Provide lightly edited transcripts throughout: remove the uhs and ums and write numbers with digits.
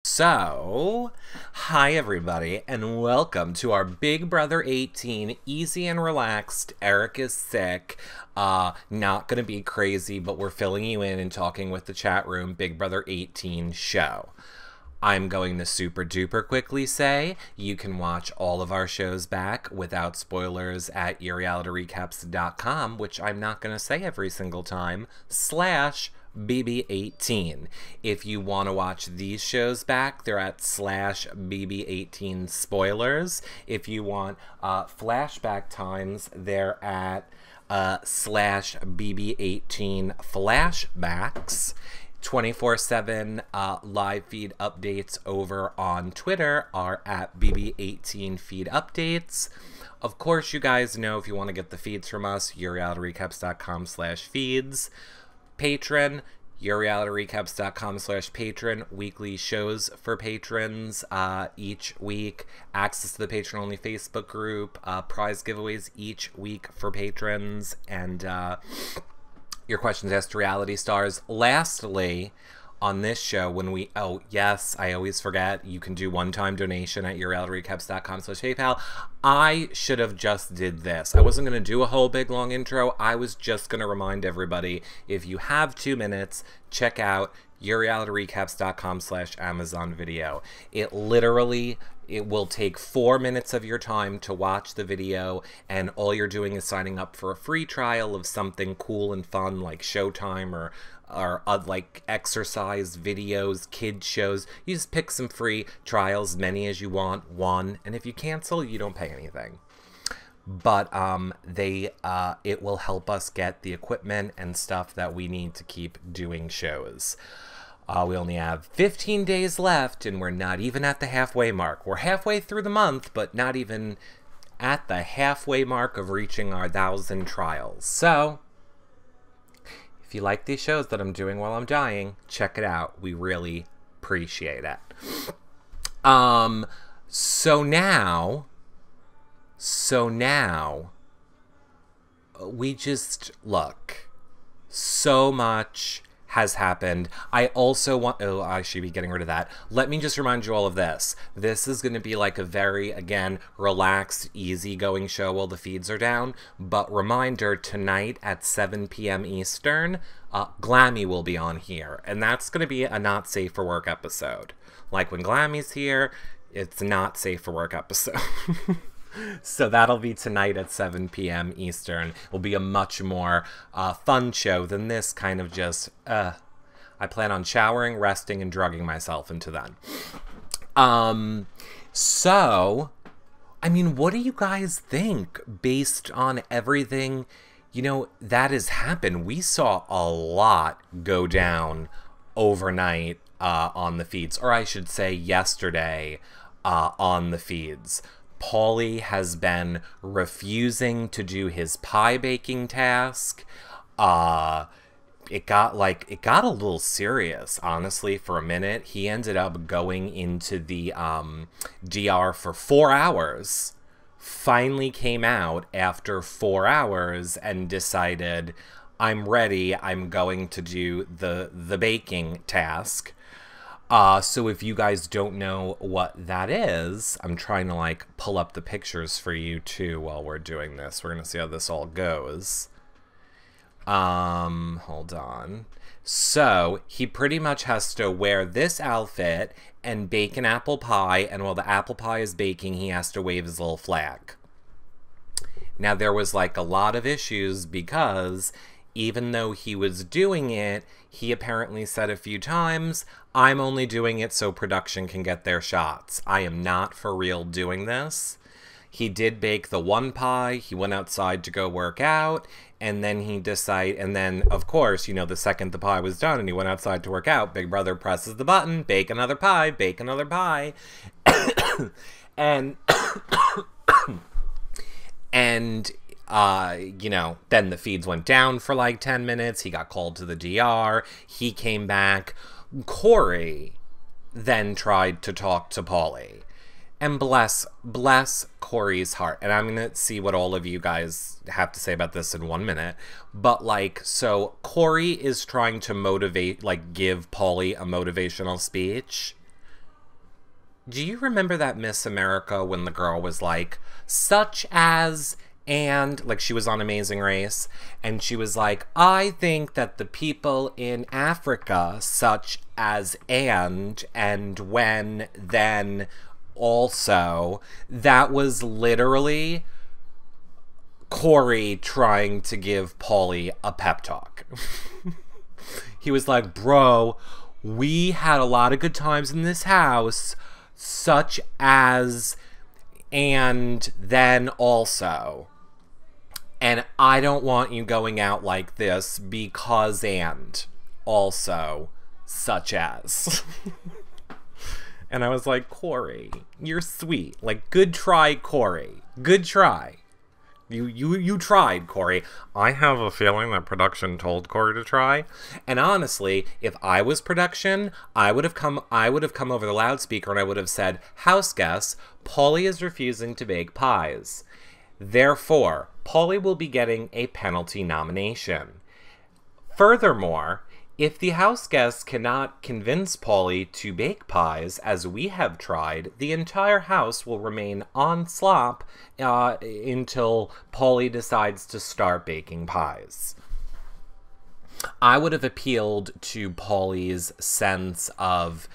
So, hi everybody, and welcome to our Big Brother 18 easy and relaxed. Eric is sick. Not gonna be crazy, but we're filling you in and talking with the chat room Big Brother 18 show. I'm going to super duper quickly say you can watch all of our shows back without spoilers at yourrealityrecaps.com, which I'm not going to say every single time, /BB18. If you want to watch these shows back, they're at /BB18 spoilers. If you want flashback times, they're at /BB18 flashbacks. 24/7 live feed updates over on Twitter are at BB18 feed updates. Of course, you guys know if you want to get the feeds from us, yourrealityrecaps.com/feeds. Patron, yourrealityrecaps.com/patron. Weekly shows for patrons each week. Access to the patron-only Facebook group. Prize giveaways each week for patrons. And your questions asked to reality stars. Lastly, on this show, when we, oh yes, I always forget, you can do one-time donation at yourrealityrecaps.com/PayPal. I should have just did this. I wasn't going to do a whole big long intro. I was just going to remind everybody, if you have 2 minutes, check out yourrealityrecaps.com/Amazon video. It will take 4 minutes of your time to watch the video, and all you're doing is signing up for a free trial of something cool and fun like Showtime or like exercise videos, kid shows. You just pick some free trials, many as you want, one, and if you cancel, you don't pay anything. But it will help us get the equipment and stuff that we need to keep doing shows. We only have 15 days left, and we're not even at the halfway mark. We're halfway through the month, but not even at the halfway mark of reaching our 1,000 trials. So, if you like these shows that I'm doing while I'm dying, check it out. We really appreciate it. So now, we just, look, so much has happened. I also want, oh, I should be getting rid of that. Let me just remind you all of this. This is going to be like a very, again, relaxed, easygoing show while the feeds are down. But reminder, tonight at 7 p.m. Eastern, Glammy will be on here. And that's going to be a not safe for work episode. Like when Glammy's here, it's not safe for work episode. So that'll be tonight at 7 p.m. Eastern. It'll be a much more fun show than this kind of just, I plan on showering, resting, and drugging myself into that. So, I mean, what do you guys think based on everything, you know, that has happened? We saw a lot go down overnight on the feeds, or I should say yesterday on the feeds. Paulie has been refusing to do his pie baking task. It got a little serious, honestly, for a minute. He ended up going into the DR for 4 hours. Finally came out after 4 hours and decided, I'm ready, I'm going to do the baking task. So if you guys don't know what that is, I'm trying to like pull up the pictures for you too while we're doing this. We're going to see how this all goes. Hold on. So he pretty much has to wear this outfit and bake an apple pie. And while the apple pie is baking, he has to wave his little flag. Now there was like a lot of issues because even though he was doing it, he apparently said a few times, I'm only doing it so production can get their shots. I am not for real doing this. He did bake the one pie. He went outside to go work out. And then he decided, and then, of course, you know, the second the pie was done and he went outside to work out, Big Brother presses the button, bake another pie, bake another pie. And, you know, then the feeds went down for like 10 minutes. He got called to the DR. He came back. Corey then tried to talk to Paulie. And bless Corey's heart. And I'm going to see what all of you guys have to say about this in 1 minute. But, like, so Corey is trying to motivate, like, give Paulie a motivational speech. Do you remember that Miss America when the girl was like, such as, and, like, she was on Amazing Race, and she was like, I think that the people in Africa, such as and when, then, also, that was literally Corey trying to give Paulie a pep talk. He was like, bro, we had a lot of good times in this house, such as, and then also. And I don't want you going out like this because and also, such as. And I was like, Corey, you're sweet. Like, good try, Corey. Good try. You tried, Corey. I have a feeling that production told Corey to try. And honestly, if I was production, I would have come over the loudspeaker and I would have said, house guests, Paulie is refusing to bake pies. Therefore, Paulie will be getting a penalty nomination. Furthermore, if the house guests cannot convince Paulie to bake pies, as we have tried, the entire house will remain on slop until Paulie decides to start baking pies. I would have appealed to Paulie's sense of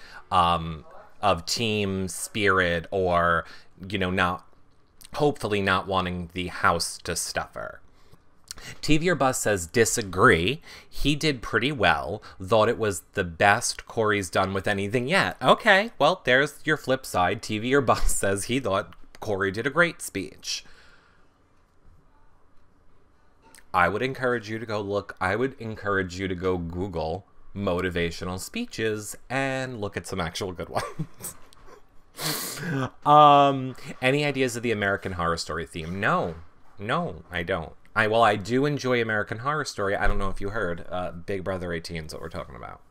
team spirit, or, you know, hopefully not wanting the house to suffer. TV or Bus says disagree. He did pretty well. Thought it was the best Corey's done with anything yet. Okay, well, there's your flip side. TV or Bus says he thought Corey did a great speech. I would encourage you to go look. I would encourage you to go Google motivational speeches and look at some actual good ones. Any ideas of the American Horror Story theme? No, I don't. I do enjoy American Horror Story. I don't know if you heard. Big Brother 18 is what we're talking about.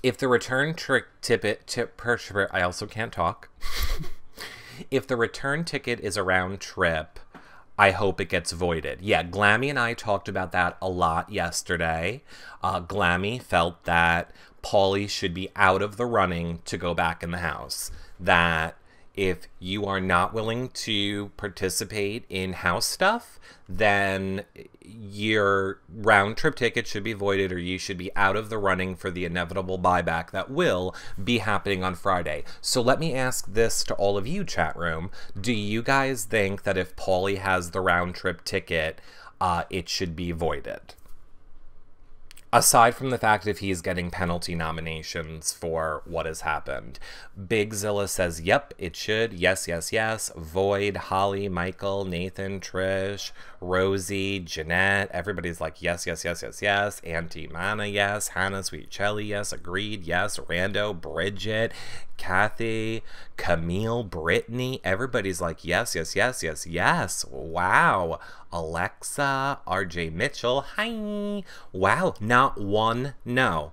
If the return I also can't talk. If the return ticket is a round trip, I hope it gets voided. Yeah, Glammy and I talked about that a lot yesterday. Glammy felt that Paulie should be out of the running to go back in the house. That if you are not willing to participate in house stuff, then your round trip ticket should be voided, or you should be out of the running for the inevitable buyback that will be happening on Friday. So let me ask this to all of you, chat room. Do you guys think that if Paulie has the round trip ticket, it should be voided? Aside from the fact if he's getting penalty nominations for what has happened. Big Zilla says, yep, it should. Yes, yes, yes. Void, Holly, Michael, Nathan, Trish, Rosie, Jeanette. Everybody's like, yes, yes, yes, yes, yes. Auntie Mana, yes. Hannah, Sweet Chelly, yes. Agreed, yes. Rando, Bridget, Kathy, Camille, Brittany. Everybody's like, yes, yes, yes, yes, yes. Wow. Alexa, RJ Mitchell, hi. Wow, not one no.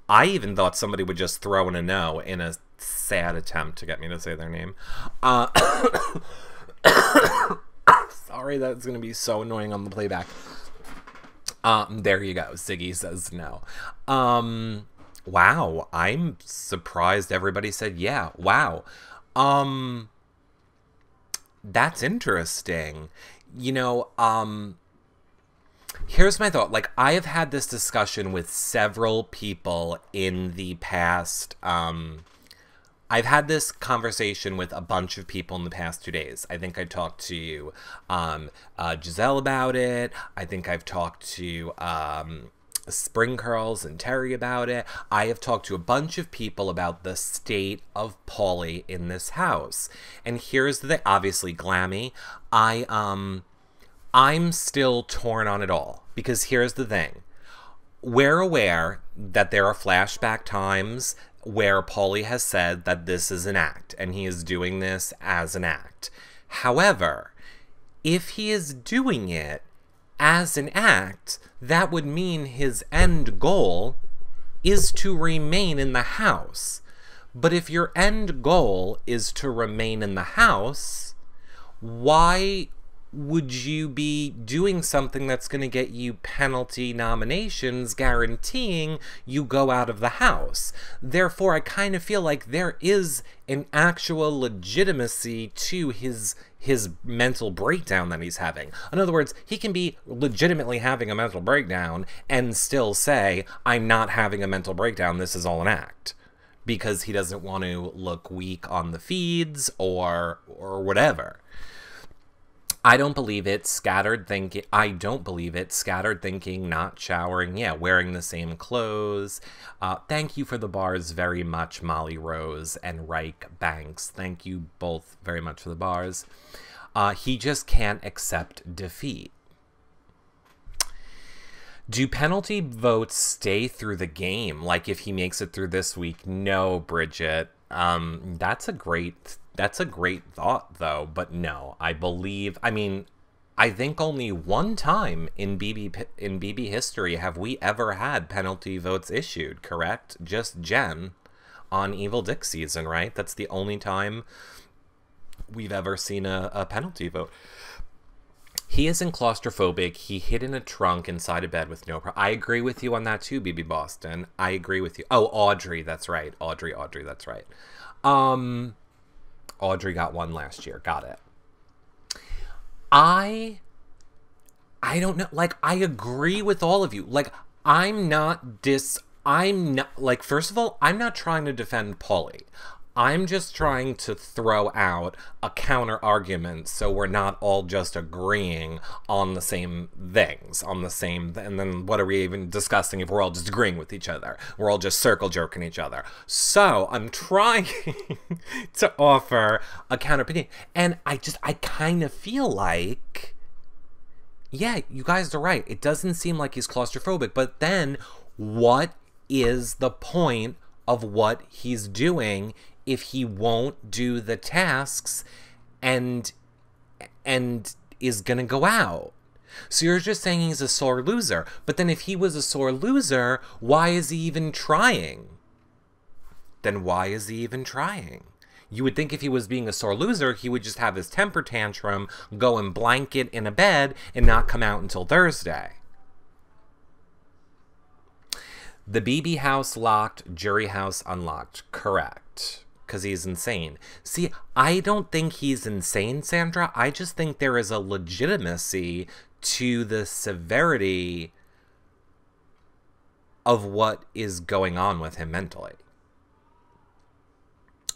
I even thought somebody would just throw in a no in a sad attempt to get me to say their name. Sorry, that's going to be so annoying on the playback. There you go. Ziggy says no. Wow, I'm surprised everybody said yeah. Wow. That's interesting. You know, here's my thought. Like, I have had this discussion with several people in the past. I've had this conversation with a bunch of people in the past 2 days. I think I talked to Giselle about it. I think I've talked to Spring Curls and Terry about it. I have talked to a bunch of people about the state of Paulie in this house. And here's the thing. Obviously, Glammy, I'm still torn on it all, because here's the thing. We're aware that there are flashback times where Paulie has said that this is an act, and he is doing this as an act. However, if he is doing it as an act, that would mean his end goal is to remain in the house. But if your end goal is to remain in the house, why would you be doing something that's going to get you penalty nominations guaranteeing you go out of the house? Therefore, I kind of feel like there is an actual legitimacy to his mental breakdown that he's having. In other words, he can be legitimately having a mental breakdown and still say, I'm not having a mental breakdown, this is all an act. Because he doesn't want to look weak on the feeds or whatever. I don't believe it. Scattered thinking. I don't believe it. Scattered thinking, not showering. Yeah, wearing the same clothes. Thank you for the bars very much, Molly Rose and Reich Banks. Thank you both very much for the bars. He just can't accept defeat. Do penalty votes stay through the game? Like if he makes it through this week? No, Bridget. That's a great thought, though. But no, I think only one time in BB history have we ever had penalty votes issued, correct? Just Jen on Evil Dick season, right? That's the only time we've ever seen a penalty vote. He isn't claustrophobic. He hid in a trunk inside a bed with no problem. I agree with you on that too, BB Boston. I agree with you. Oh, Audrey, that's right. Audrey, that's right. Audrey got one last year. Got it. I don't know. Like, I agree with all of you. Like, first of all, I'm not trying to defend Pauly. I'm just trying to throw out a counter argument so we're not all just agreeing on the same things, and then what are we even discussing if we're all just agreeing with each other? We're all just circle jerking each other. So I'm trying to offer a counter opinion. And I kind of feel like, yeah, you guys are right. It doesn't seem like he's claustrophobic, but then what is the point of what he's doing if he won't do the tasks and is gonna go out? So you're just saying he's a sore loser. But then if he was a sore loser, why is he even trying? Then why is he even trying? You would think if he was being a sore loser, he would just have his temper tantrum, go and blanket in a bed, and not come out until Thursday. The BB house locked, jury house unlocked. Correct. Because he's insane. See, I don't think he's insane, Sandra. I just think there is a legitimacy to the severity of what is going on with him mentally.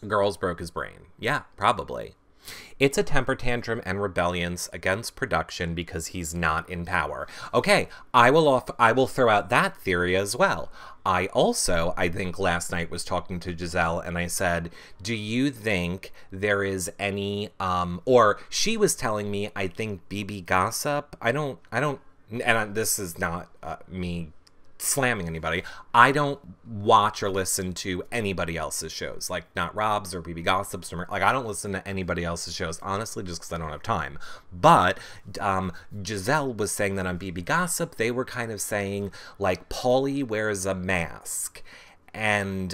Girls broke his brain. Yeah, probably. It's a temper tantrum and rebellions against production because he's not in power. Okay, I will throw out that theory as well. I think last night was talking to Giselle and I said, do you think there is any, or she was telling me, I think BB gossip, this is not me slamming anybody. I don't watch or listen to anybody else's shows, like not Rob's or BB Gossips, or like I don't listen to anybody else's shows, honestly, just because I don't have time. But Giselle was saying that on BB Gossip, they were kind of saying like Pauly wears a mask, and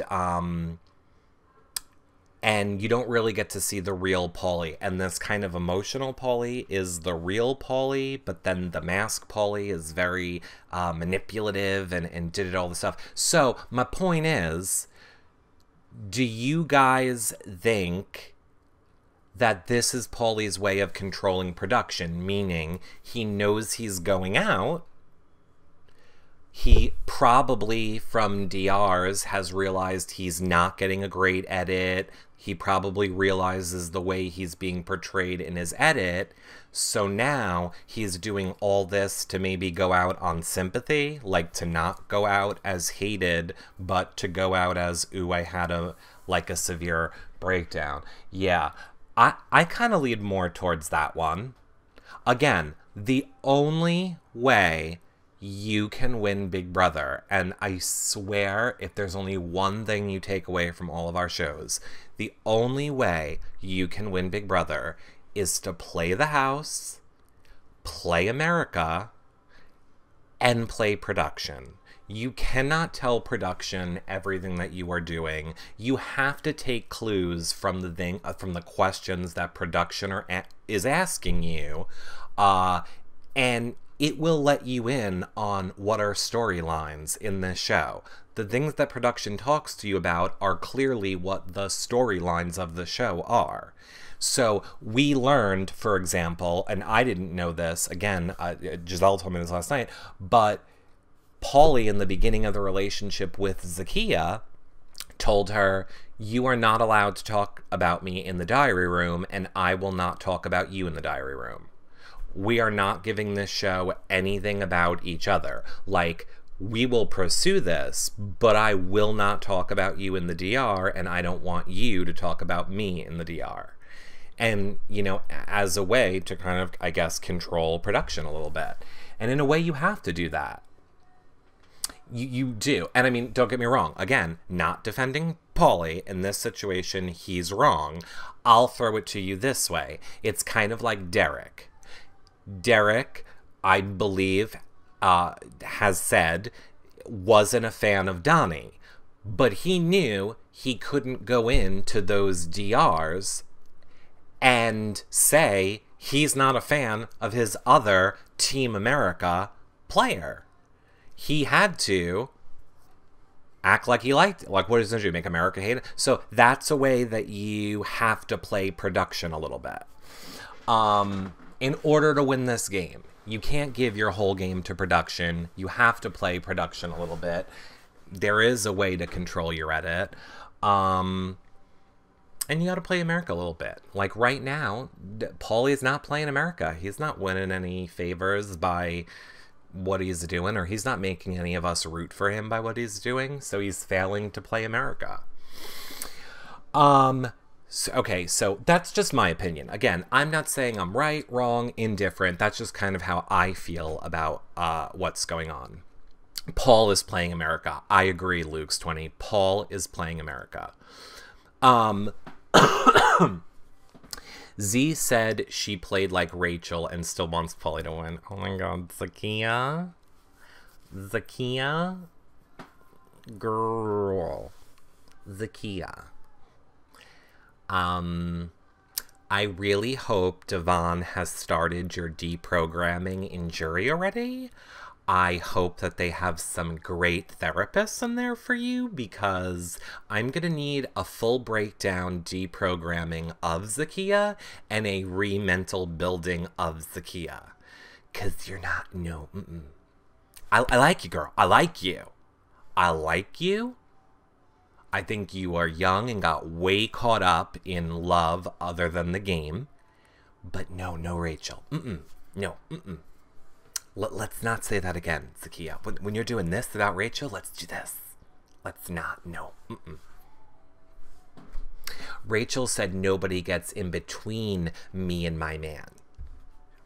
you don't really get to see the real Pauly. And this kind of emotional Pauly is the real Pauly, but then the mask Pauly is very manipulative and did all the stuff. So my point is, do you guys think that this is Pauly's way of controlling production? Meaning he knows he's going out. He probably, from DRs, has realized he's not getting a great edit. He probably realizes the way he's being portrayed in his edit. So now he's doing all this to maybe go out on sympathy, like to not go out as hated, but to go out as, ooh, I had a severe breakdown. Yeah, I kind of lead more towards that one. Again, the only way you can win Big Brother, and I swear if there's only one thing you take away from all of our shows, the only way you can win Big Brother is to play the house, play America, and play production. You cannot tell production everything that you are doing. You have to take clues from the questions that production is asking you. And it will let you in on what are storylines in this show. The things that production talks to you about are clearly what the storylines of the show are. So we learned, for example, and I didn't know this, again, Giselle told me this last night, but Paulie in the beginning of the relationship with Zakiya told her, you are not allowed to talk about me in the diary room, and I will not talk about you in the diary room. We are not giving this show anything about each other. Like, we will pursue this, but I will not talk about you in the DR, and I don't want you to talk about me in the DR. And, you know, as a way to kind of, I guess, control production a little bit. And in a way, you have to do that. You do. And I mean, don't get me wrong. Again, not defending Paulie. In this situation, he's wrong. I'll throw it to you this way. It's kind of like Derek. Derek, I believe, has said, wasn't a fan of Donnie. But he knew he couldn't go into those DRs and say he's not a fan of his other Team America player. He had to act like he liked it. Like, what does it do? Make America hate it? So that's a way that you have to play production a little bit. In order to win this game, you can't give your whole game to production. You have to play production a little bit. There is a way to control your edit. And you got to play America a little bit. Like right now, Paulie is not playing America. He's not winning any favors by what he's doing, or he's not making any of us root for him by what he's doing. So he's failing to play America. Okay, so that's just my opinion. Again, I'm not saying I'm right, wrong, indifferent. That's just kind of how I feel about what's going on. Paul is playing America. I agree, Luke's 20. Paul is playing America. Z said she played like Rachel and still wants Paulie to win. Oh my god, Zakiya? Zakiya? Girl. Zakiya. I really hope Devon has started your deprogramming in jury already. I hope that they have some great therapists in there for you, because I'm going to need a full breakdown deprogramming of Zakiya and a re-mental building of Zakiya. Because you're not, no, I like you, girl. I like you. I like you. I think you are young and got way caught up in love other than the game. But no, Rachel. No, Let's not say that again, Zakiya. When you're doing this without Rachel, let's do this. Let's not. No. Rachel said nobody gets in between me and my man.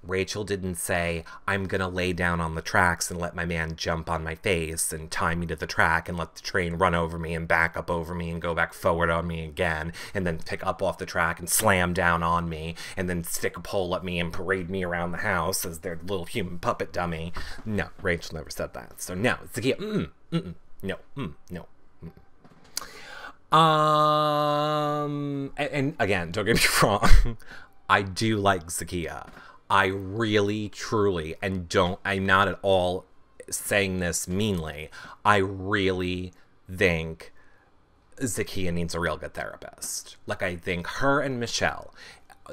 Rachel didn't say, I'm going to lay down on the tracks and let my man jump on my face and tie me to the track and let the train run over me and back up over me and go back forward on me again and then pick up off the track and slam down on me and then stick a pole at me and parade me around the house as their little human puppet dummy. No, Rachel never said that. So no, Zakiya, no. And again, don't get me wrong. I do like Zakiya. I really, truly, and I'm not at all saying this meanly, I really think Zakiya needs a real good therapist. Like, I think her and Michelle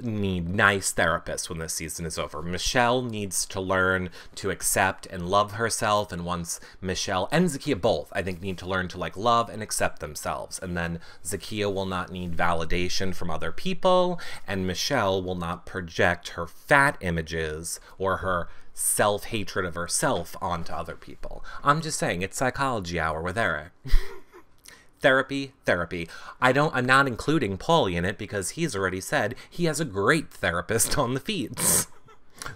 need nice therapists when this season is over. Michelle needs to learn to accept and love herself, and once Michelle and Zakiya both, I think, need to learn to like love and accept themselves, and then Zakiya will not need validation from other people, and Michelle will not project her fat images or her self-hatred of herself onto other people. I'm just saying, it's psychology hour with Eric. Therapy. I'm not including Paulie in it because he's already said he has a great therapist on the feeds.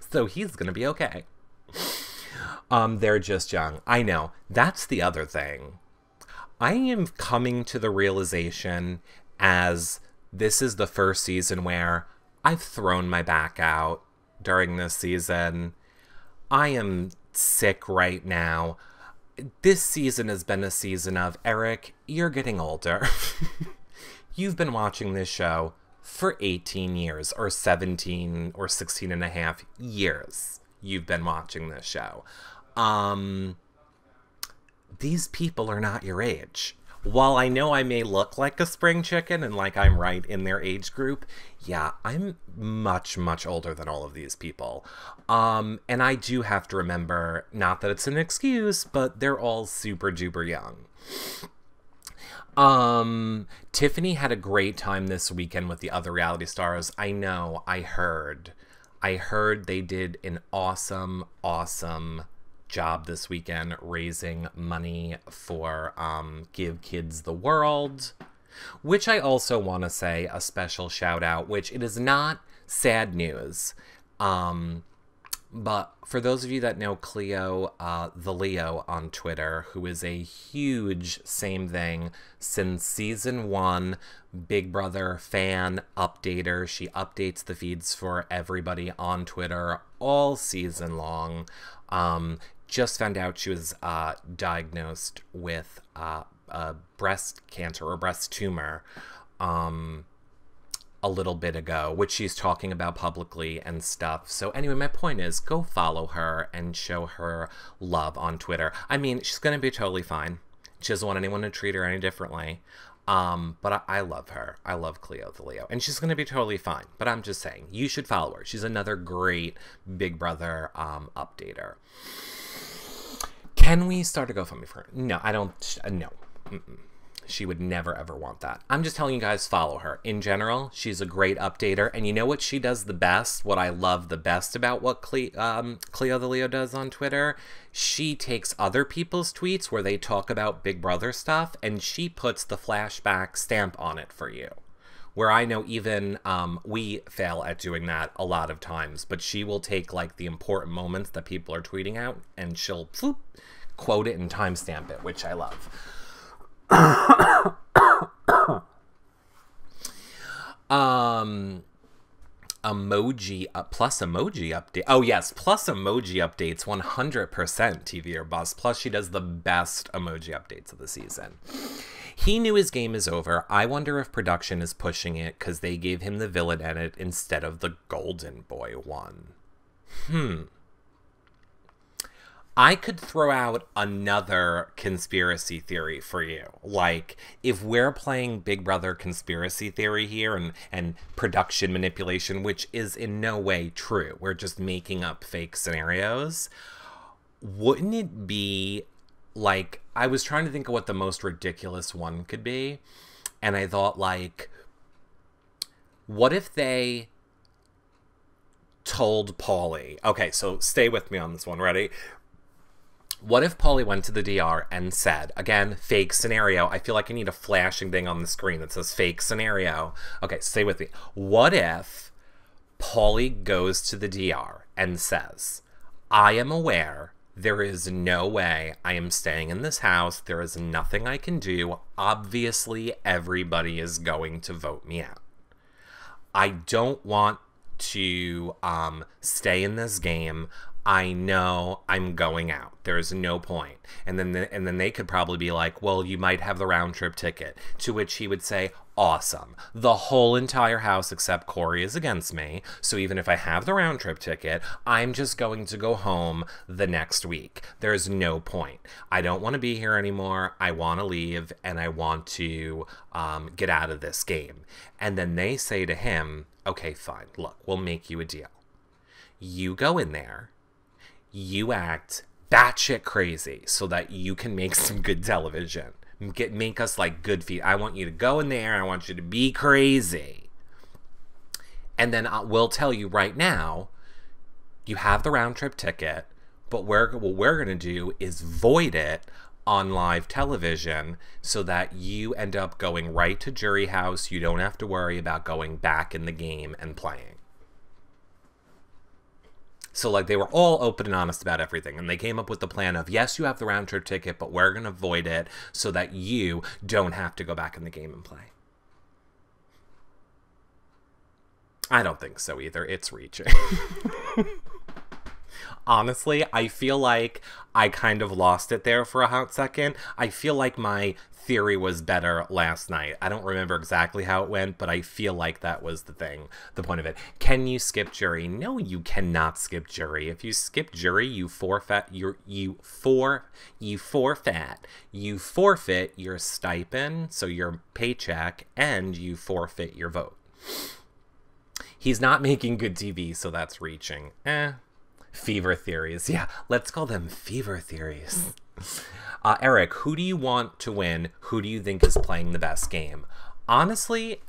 So he's going to be okay. They're just young. I know. That's the other thing. I am coming to the realization, as this is the first season where I've thrown my back out during this season. I am sick right now. This season has been a season of, Eric, you're getting older. You've been watching this show for 18 years or 17 or 16 and a half years you've been watching this show. These people are not your age. While I know I may look like a spring chicken and like I'm right in their age group, yeah, I'm much, much older than all of these people. And I do have to remember, not that it's an excuse, but they're all super duper young. Tiffany had a great time this weekend with the other reality stars. I know, I heard they did an awesome job this weekend raising money for Give Kids the World, which I also want to say a special shout out, which it is not sad news. But for those of you that know Cleo, the Leo on Twitter, who is a huge same thing since season 1 Big Brother fan updater. She updates the feeds for everybody on Twitter all season long. Just found out she was diagnosed with breast cancer or breast tumor a little bit ago, which she's talking about publicly and stuff. So anyway, my point is, go follow her and show her love on Twitter. I mean, she's going to be totally fine. She doesn't want anyone to treat her any differently. But I love her. I love Cleo the Leo. And she's going to be totally fine. But I'm just saying, you should follow her. She's another great Big Brother updater. Can we start a GoFundMe for her? No, I don't. No. She would never, ever want that. I'm just telling you guys, follow her. In general, she's a great updater. And you know what she does the best? What I love the best about what Cleo the Leo does on Twitter? She takes other people's tweets where they talk about Big Brother stuff, and she puts the flashback stamp on it for you. Where I know even we fail at doing that a lot of times. But she will take, like, the important moments that people are tweeting out, and she'll quote it and timestamp it, which I love. Emoji plus emoji update. Oh yes, plus emoji updates 100% TV or bust. Plus she does the best emoji updates of the season. He knew his game is over. I wonder if production is pushing it because they gave him the villain edit instead of the golden boy one. I could throw out another conspiracy theory for you. Like, if we're playing Big Brother conspiracy theory here and production manipulation, which is in no way true, we're just making up fake scenarios, wouldn't it be like, I was trying to think of what the most ridiculous one could be, and I thought, like, what if they told Paulie, okay, so stay with me on this one, ready? What if Paulie went to the DR and said, again, fake scenario. I feel like I need a flashing thing on the screen that says fake scenario. Okay, stay with me. What if Paulie goes to the DR and says, I am aware there is no way I am staying in this house. There is nothing I can do. Obviously, everybody is going to vote me out. I don't want to stay in this game. I know I'm going out. There's no point. And then they could probably be like, well, you might have the round trip ticket. To which he would say, awesome. The whole entire house except Corey is against me. So even if I have the round trip ticket, I'm just going to go home the next week. There's no point. I don't want to be here anymore. I want to leave and I want to get out of this game. And then they say to him, okay, fine. Look, we'll make you a deal. You go in there. You act batshit crazy so that you can make some good television. Make us like good feed. I want you to go in there. I want you to be crazy. And then we'll tell you right now, you have the round trip ticket, but what we're going to do is void it on live television so that you end up going right to jury house. You don't have to worry about going back in the game and playing. So, like, they were all open and honest about everything, and they came up with the plan of, yes, you have the round-trip ticket, but we're going to void it so that you don't have to go back in the game and play. I don't think so, either. It's reaching. Honestly, I feel like I kind of lost it there for a hot second. I feel like my theory was better last night. I don't remember exactly how it went, but I feel like that was the point of it. Can you skip jury? No, you cannot skip jury. If you skip jury, you forfeit your stipend, so your paycheck, and you forfeit your vote. He's not making good TV, so that's reaching. Fever theories. Yeah, let's call them fever theories. Eric, who do you want to win? Who do you think is playing the best game? Honestly,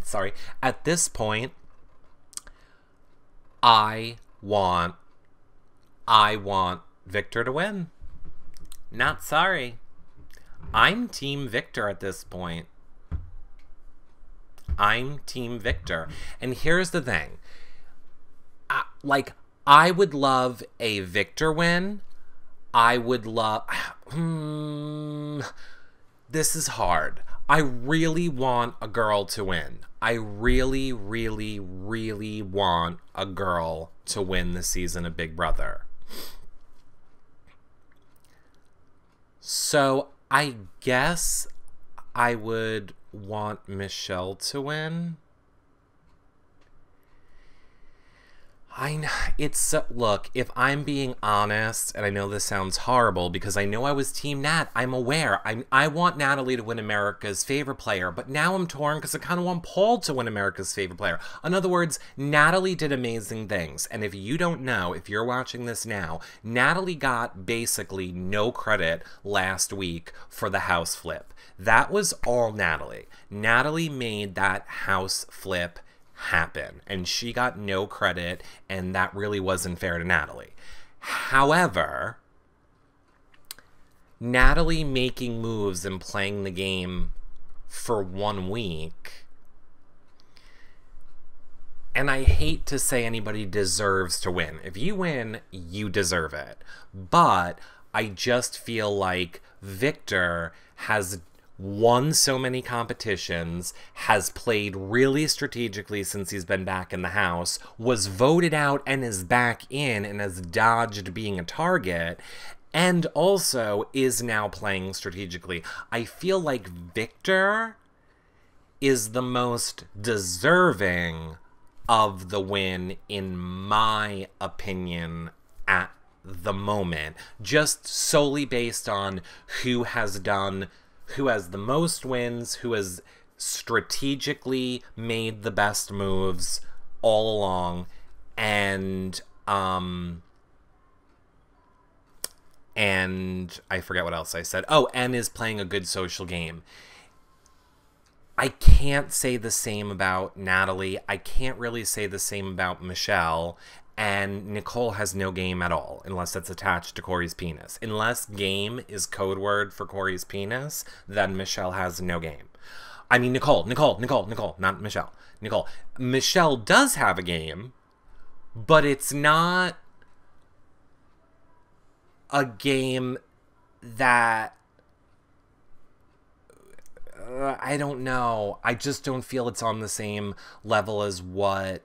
sorry, at this point, I want Victor to win. Not sorry. I'm Team Victor at this point. I'm Team Victor. And here's the thing. I would love a Victor win. I would love... this is hard. I really want a girl to win. I really, really, really want a girl to win this season of Big Brother. So I guess I would want Michelle to win. Look, if I'm being honest, and I know this sounds horrible because I know I was Team Nat, I'm aware. I want Natalie to win America's Favorite Player, but now I'm torn because I kind of want Paul to win America's Favorite Player. In other words, Natalie did amazing things, and if you don't know, if you're watching this now, Natalie got basically no credit last week for the house flip. That was all Natalie. Natalie made that house flip happen, and she got no credit, and that really wasn't fair to Natalie. However, Natalie making moves and playing the game for 1 week, and I hate to say anybody deserves to win. If you win, you deserve it. But I just feel like Victor has won so many competitions, has played really strategically since he's been back in the house, was voted out and is back in and has dodged being a target, and also is now playing strategically. I feel like Victor is the most deserving of the win, in my opinion, at the moment, just solely based on who has the most wins, who has strategically made the best moves all along, and I forget what else I said. Oh, and is playing a good social game. I can't say the same about Natalie. I can't really say the same about Michelle. And Nicole has no game at all, unless that's attached to Corey's penis. Unless game is code word for Corey's penis, then Michelle has no game. I mean, Nicole, not Michelle. Nicole. Michelle does have a game, but it's not a game that... I don't know. I just don't feel it's on the same level as what...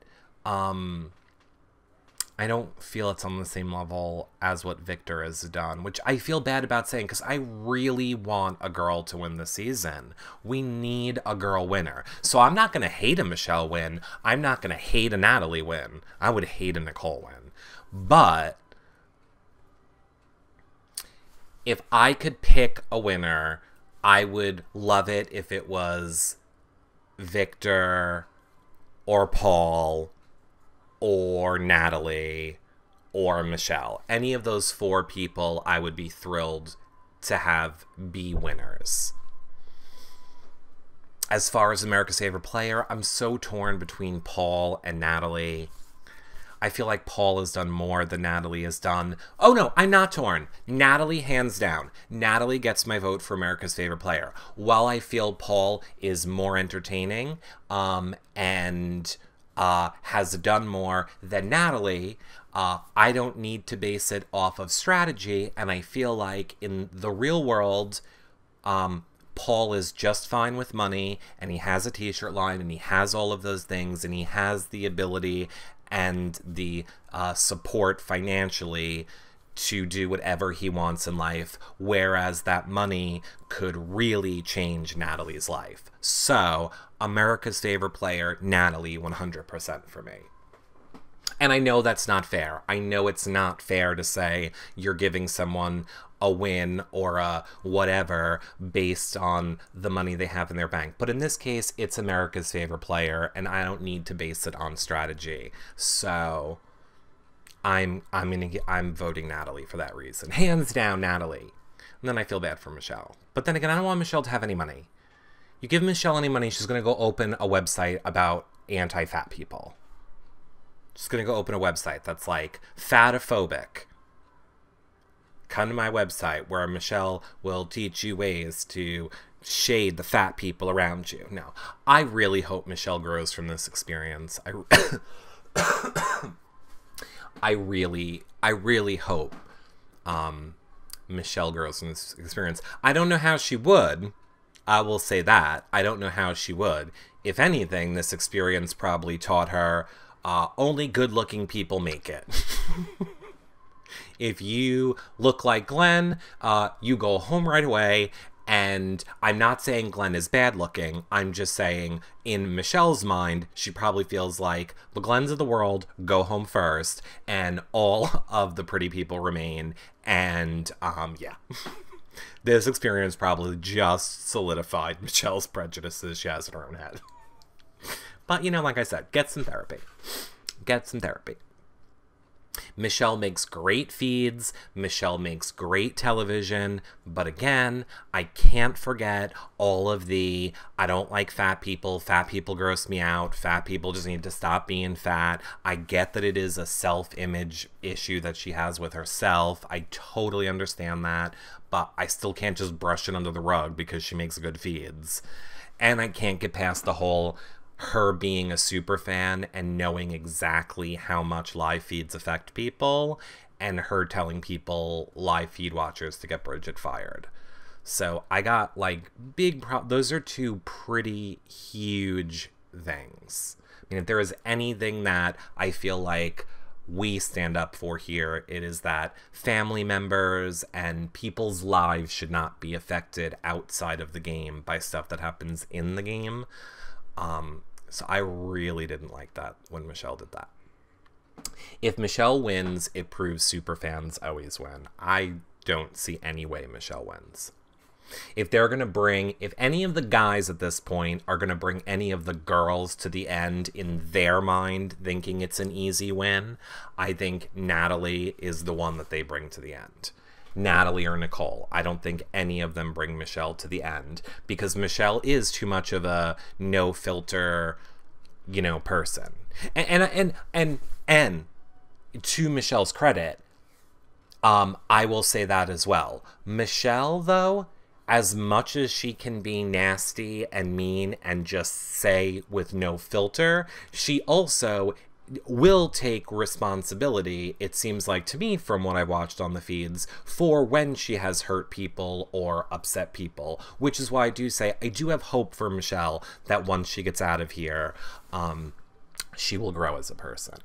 I don't feel it's on the same level as what Victor has done, which I feel bad about saying because I really want a girl to win this season. We need a girl winner. So I'm not going to hate a Michelle win. I'm not going to hate a Natalie win. I would hate a Nicole win. But if I could pick a winner, I would love it if it was Victor or Paul or Natalie, or Michelle. Any of those 4 people, I would be thrilled to have be winners. As far as America's Favorite Player, I'm so torn between Paul and Natalie. I feel like Paul has done more than Natalie has done. Oh no, I'm not torn. Natalie, hands down. Natalie gets my vote for America's Favorite Player. While I feel Paul is more entertaining, and has done more than Natalie, I don't need to base it off of strategy, and I feel like in the real world, Paul is just fine with money, and he has a t-shirt line, and he has all of those things, and he has the ability and the support financially to do whatever he wants in life, whereas that money could really change Natalie's life. So, America's favorite player, Natalie, 100% for me. And I know that's not fair. I know it's not fair to say you're giving someone a win or a whatever based on the money they have in their bank. But in this case, it's America's favorite player, and I don't need to base it on strategy. So I'm voting Natalie for that reason. Hands down, Natalie. And then I feel bad for Michelle. But then again, I don't want Michelle to have any money. You give Michelle any money, she's going to go open a website about anti-fat people. She's going to go open a website that's like fatophobic. Come to my website where Michelle will teach you ways to shade the fat people around you. No, I really hope Michelle grows from this experience. I really hope Michelle grows from this experience. I don't know how she would. I will say that. I don't know how she would. If anything, this experience probably taught her only good-looking people make it. If you look like Glenn, you go home right away. And I'm not saying Glenn is bad looking. I'm just saying in Michelle's mind, she probably feels like the Glens of the world go home first and all of the pretty people remain. And yeah, this experience probably just solidified Michelle's prejudices she has in her own head. But, you know, like I said, get some therapy. Get some therapy. Michelle makes great feeds. Michelle makes great television. But again, I can't forget all of the, I don't like fat people. Fat people gross me out. Fat people just need to stop being fat. I get that it is a self-image issue that she has with herself. I totally understand that. But I still can't just brush it under the rug because she makes good feeds. And I can't get past the whole her being a super fan and knowing exactly how much live feeds affect people, and her telling people, live feed watchers, to get Bridget fired. So I got like those are two pretty huge things. I mean, if there is anything that I feel like we stand up for here, it is that family members and people's lives should not be affected outside of the game by stuff that happens in the game. So I really didn't like that when Michelle did that. If Michelle wins, it proves superfans always win. I don't see any way Michelle wins. If they're going to bring, if any of the guys at this point are going to bring any of the girls to the end in their mind, thinking it's an easy win, I think Natalie is the one that they bring to the end. Natalie or Nicole. I don't think any of them bring Michelle to the end because Michelle is too much of a no filter, you know, person. And to Michelle's credit, I will say that as well. Michelle, though, as much as she can be nasty and mean and just say with no filter, she also will take responsibility, it seems like to me from what I watched on the feeds, for when she has hurt people or upset people, which is why I do say I do have hope for Michelle that once she gets out of here, she will grow as a person.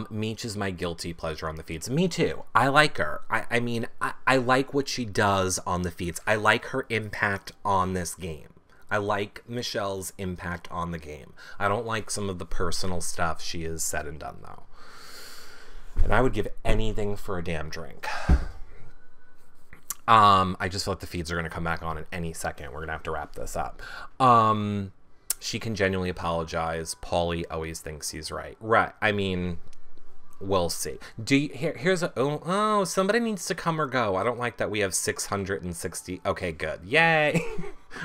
Meech is my guilty pleasure on the feeds. Me too. I like her. I mean, I like what she does on the feeds. I like her impact on this game. I like Michelle's impact on the game. I don't like some of the personal stuff she has said and done, though. And I would give anything for a damn drink. I just feel like the feeds are going to come back on in any second. We're going to have to wrap this up. She can genuinely apologize. Paulie always thinks he's right. Right. I mean, we'll see. Here's a... Oh, somebody needs to come or go. I don't like that we have 660... Okay, good. Yay!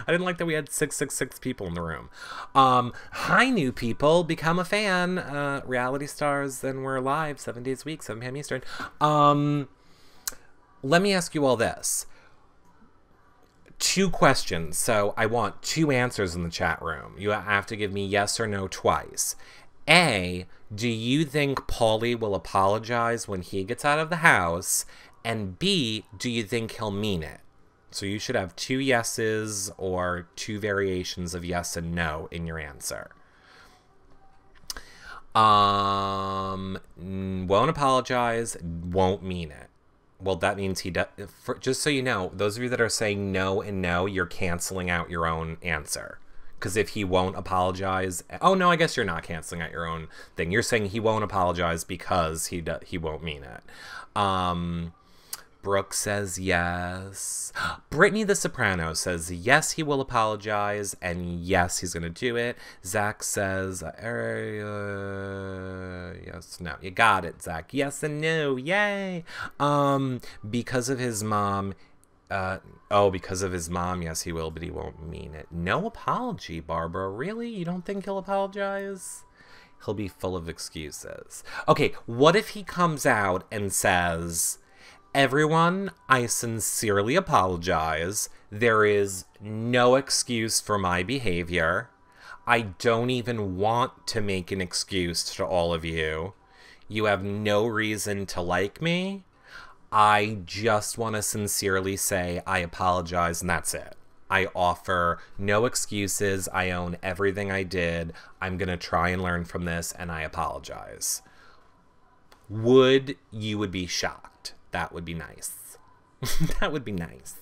I didn't like that we had 666 people in the room. Hi, new people. Become a fan. Reality stars, and we're live 7 days a week, 7 p.m. Eastern. Let me ask you all this. 2 questions. So I want 2 answers in the chat room. You have to give me yes or no twice. A, do you think Paulie will apologize when he gets out of the house? And B, do you think he'll mean it? So you should have 2 yeses or 2 variations of yes and no in your answer. Won't apologize, won't mean it. Well, that means he does. Just so you know, those of you that are saying no and no, you're canceling out your own answer. Because if he won't apologize, oh no, I guess you're not canceling out your own thing. You're saying he won't apologize because he won't mean it. Brooke says yes. Brittany the Soprano says yes, he will apologize, and yes, he's gonna do it. Zach says yes, no. You got it, Zach. Yes and no, yay. Because of his mom. Because of his mom, yes, he will, but he won't mean it. No apology, Barbara. Really? You don't think he'll apologize? He'll be full of excuses. Okay, what if he comes out and says, everyone, I sincerely apologize. There is no excuse for my behavior. I don't even want to make an excuse to all of you. You have no reason to like me. I just want to sincerely say I apologize, and that's it. I offer no excuses. I own everything I did. I'm going to try and learn from this, and I apologize. You would be shocked. That would be nice. That would be nice.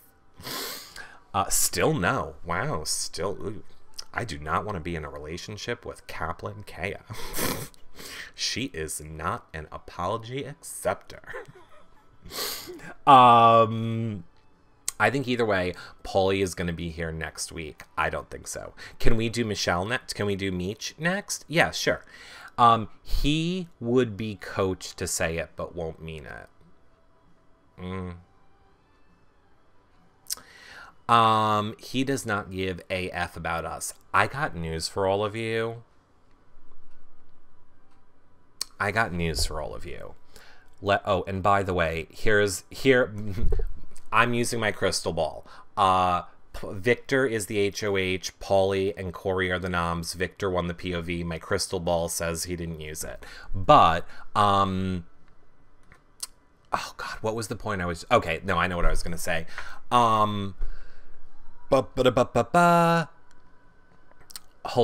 Still no. Wow, still. Ooh. I do not want to be in a relationship with Kaplan Kea. She is not an apology acceptor. I think either way, Paulie is going to be here next week. I don't think so. Can we do Michelle next? Can we do Meech next? Yeah, sure. He would be coached to say it, but won't mean it. He does not give a F about us. I got news for all of you. And by the way, here I'm using my crystal ball. Victor is the HOH, Paulie and Corey are the noms. Victor won the POV. My crystal ball says he didn't use it. But oh god, what was the point okay, no, I know what I was gonna say. Hold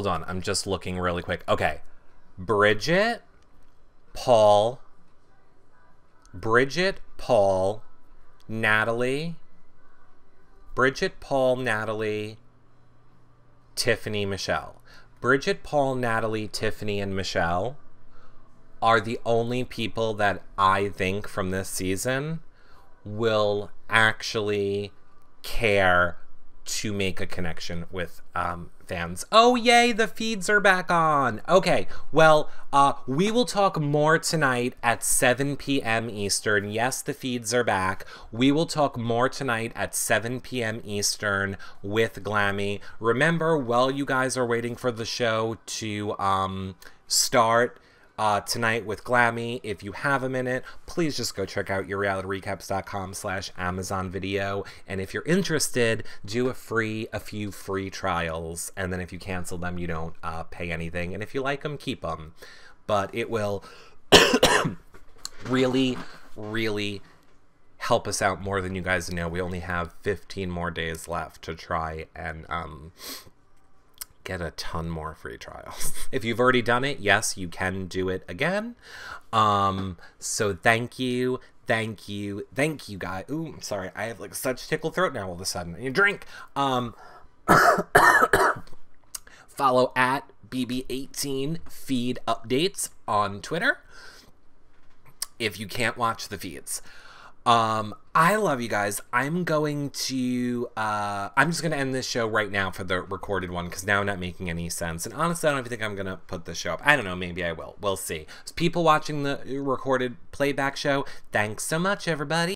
on, I'm just looking really quick. Okay. Bridget, Paul, Natalie, Tiffany, Michelle. Bridget, Paul, Natalie, Tiffany, and Michelle are the only people that I think from this season will actually care to make a connection with fans. Oh, yay, the feeds are back on. Okay, well, we will talk more tonight at 7 p.m. Eastern. Yes, the feeds are back. We will talk more tonight at 7 p.m. Eastern with Glammy. Remember, while you guys are waiting for the show to start, tonight with Glammy, if you have a minute, please just go check out yourrealityrecaps.com/Amazon video. And if you're interested, do a few free trials. And then if you cancel them, you don't pay anything. And if you like them, keep them. But it will really, really help us out more than you guys know. We only have 15 more days left to try and get a ton more free trials. If you've already done it, yes, you can do it again. So thank you guys. Ooh, I'm sorry, I have like such tickle throat now all of a sudden. I need a drink. Follow at BB18 feed updates on Twitter if you can't watch the feeds. I love you guys. I'm going to, I'm just going to end this show right now for the recorded one because now I'm not making any sense. And honestly, I don't even think I'm going to put the show up. I don't know. Maybe I will. We'll see. So people watching the recorded playback show, thanks so much, everybody.